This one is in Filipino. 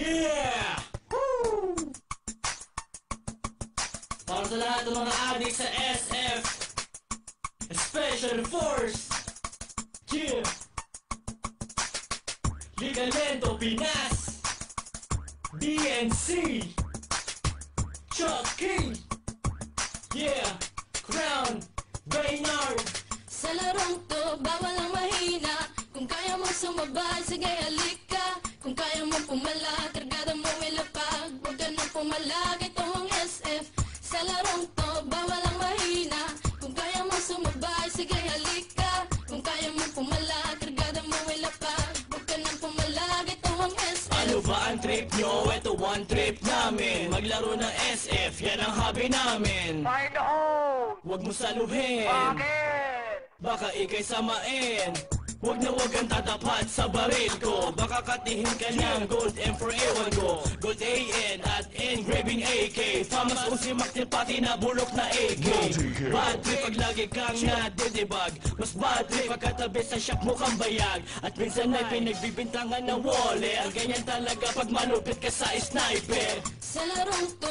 Yeah! Woo! Para sa lahat ng mga adik sa SF, Special Force, yeah! Liga Lento Pinas, BNC, Chucky, yeah! Crown, Baynard. Sa larong to, bawal ang mahina. Kung kaya mong sumabay, sige halika. Kung kaya mong pumala, kargada mo ilapag. Huwag ka nang pumalag, ito ang SF. Sa larong to, bawal ang mahina. Kung kaya mong sumabay, sige halika. Kung kaya mong pumala, kargada mo ilapag. Huwag ka nang pumalag, ito ang SF. Ano ba ang trip nyo? Ito one trip namin. Maglaro ng SF, yan ang hobby namin. I know! Huwag mo saluhin, Bakit? baka ikay samain. Huwag na huwag kang tatapat sa baril ko. Baka katihin ka ng gold M for ewan ko. Gold AN at engraving AK. Famas kung si Mactil pati na bulok na AK. Bad trip pag lagi kang nadidibag. Mas bad trip pag katabi sa shop mo kang bayag. At minsan ay pinagbibintangan ng wall. Ang ganyan talaga pag malupit ka sa sniper. Sa larong to,